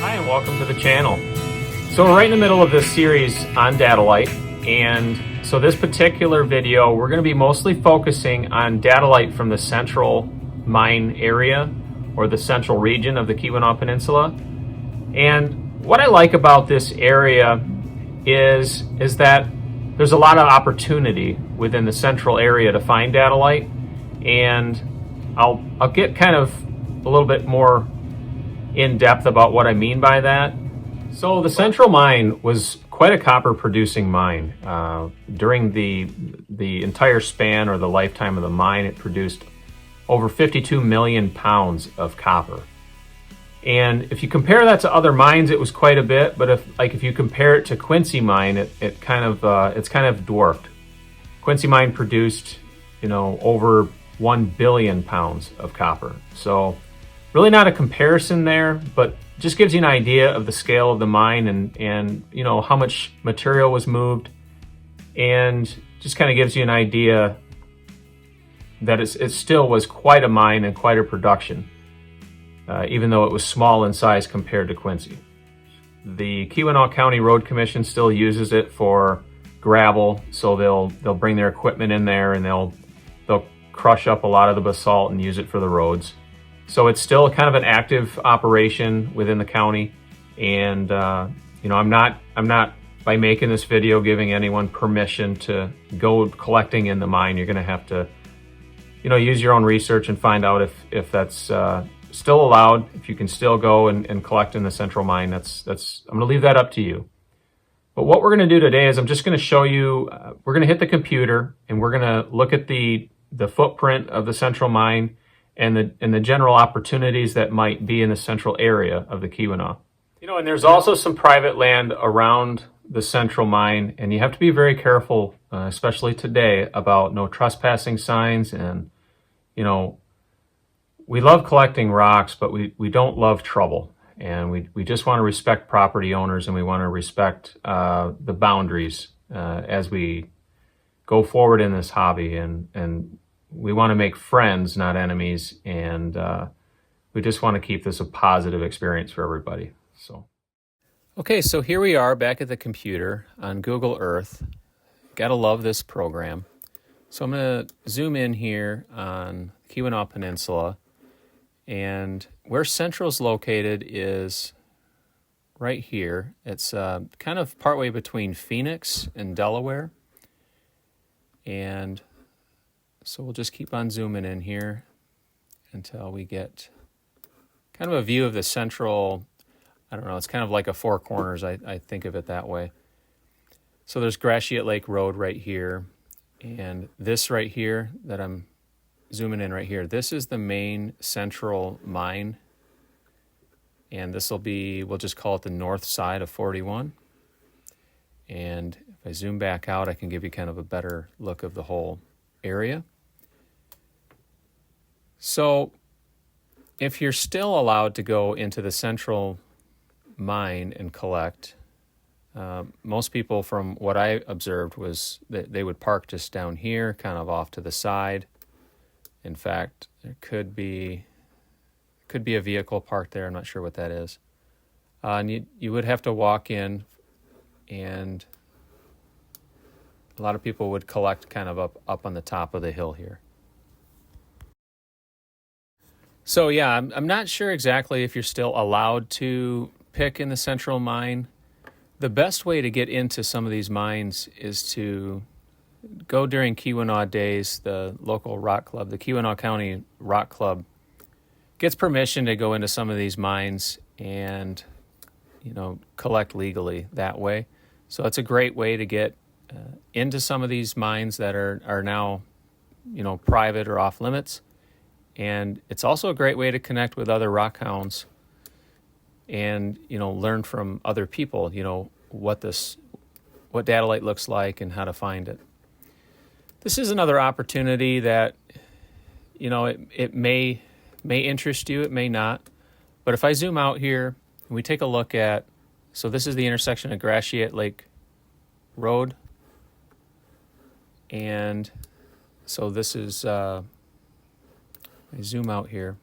Hi and welcome to the channel. So we're right in the middle of this series on Datolite, and so this particular video we're going to be mostly focusing on Datolite from the central mine area or the central region of the Keweenaw Peninsula. And what I like about this area is that there's a lot of opportunity within the central area to find Datolite, and I'll get kind of a little bit more in depth about what I mean by that. So the central mine was quite a copper producing mine. During the entire span or the lifetime of the mine, it produced over 52 million pounds of copper. And if you compare that to other mines, it was quite a bit, but if you compare it to Quincy mine, it's kind of dwarfed. Quincy mine produced, over 1 billion pounds of copper. So really not a comparison there, but just gives you an idea of the scale of the mine and how much material was moved, and just kind of gives you an idea that it still was quite a mine and quite a production, even though it was small in size compared to Quincy. The Keweenaw County Road Commission still uses it for gravel, so they'll bring their equipment in there and they'll crush up a lot of the basalt and use it for the roads. So it's still kind of an active operation within the county, and I'm not by making this video giving anyone permission to go collecting in the mine. You're going to have to use your own research and find out if that's still allowed, if you can still go and collect in the central mine. I'm going to leave that up to you. But what we're going to do today is I'm just going to show you, we're going to hit the computer and we're going to look at the footprint of the central mine and the general opportunities that might be in the central area of the Keweenaw. And there's also some private land around the central mine, and you have to be very careful, especially today, about no trespassing signs. And we love collecting rocks, but we don't love trouble, and we just want to respect property owners, and we want to respect the boundaries as we go forward in this hobby, and we want to make friends, not enemies, and we just want to keep this a positive experience for everybody. Okay, so here we are back at the computer on Google Earth. Gotta love this program. So I'm going to zoom in here on Keweenaw Peninsula, and where Central's located is right here. It's kind of partway between Phoenix and Delaware, and so we'll just keep on zooming in here until we get kind of a view of the central, I don't know, it's kind of like a four corners, I think of it that way. So there's Gratiot Lake Road right here, and this right here that I'm zooming in right here, this is the main central mine, and this will be, we'll just call it the north side of 41. And if I zoom back out, I can give you kind of a better look of the whole area. So if you're still allowed to go into the central mine and collect, most people, from what I observed, was that they would park just down here, kind of off to the side. In fact, there could be a vehicle parked there. I'm not sure what that is. And you would have to walk in, and a lot of people would collect kind of up on the top of the hill here. So yeah, I'm not sure exactly if you're still allowed to pick in the central mine. The best way to get into some of these mines is to go during Keweenaw days. The local rock club, the Keweenaw County Rock Club, gets permission to go into some of these mines and collect legally that way. So it's a great way to get into some of these mines that are now private or off limits. And it's also a great way to connect with other rock hounds and, learn from other people, what Datolite looks like and how to find it. This is another opportunity that, it may interest you, it may not. But if I zoom out here and we take a look at, so this is the intersection of Gratiot Lake Road. And so this is, I zoom out here.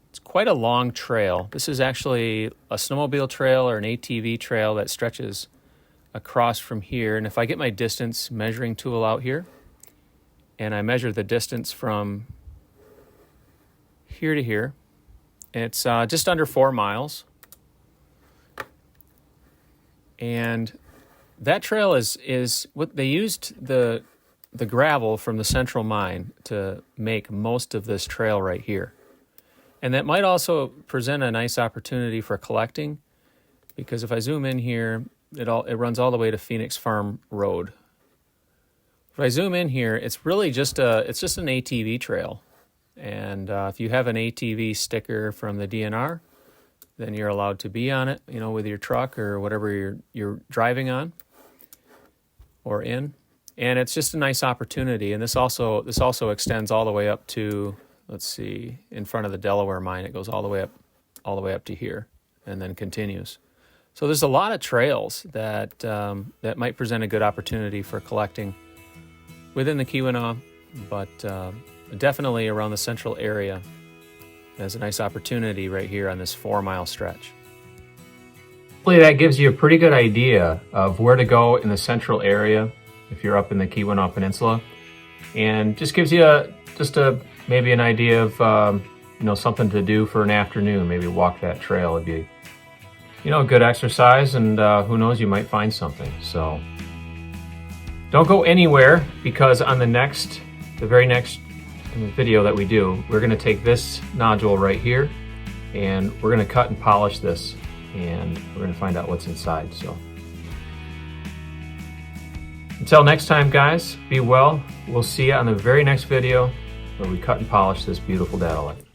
It's quite a long trail. This is actually a snowmobile trail or an ATV trail that stretches across from here. And if I get my distance measuring tool out here, and I measure the distance from here to here, it's just under 4 miles. And that trail is what they used the gravel from the central mine to make most of this trail right here. And that might also present a nice opportunity for collecting, because if I zoom in here, it runs all the way to Phoenix Farm Road. If I zoom in here, it's really just an ATV trail. And if you have an ATV sticker from the DNR, then you're allowed to be on it, you know, with your truck or whatever you're driving on or in. And it's just a nice opportunity. And this also extends all the way up to, let's see, in front of the Delaware mine. It goes all the way up to here, and then continues. So there's a lot of trails that might present a good opportunity for collecting within the Keweenaw, but definitely around the central area. There's a nice opportunity right here on this 4-mile stretch. Hopefully that gives you a pretty good idea of where to go in the central area if you're up in the Keweenaw Peninsula, and just gives you maybe an idea of something to do for an afternoon. Maybe walk that trail. It'd be a good exercise, and who knows, you might find something. So don't go anywhere, because on the very next video that we do, we're going to take this nodule right here and we're going to cut and polish this, and we're going to find out what's inside. So until next time, guys, be well. We'll see you on the very next video where we cut and polish this beautiful Datolite.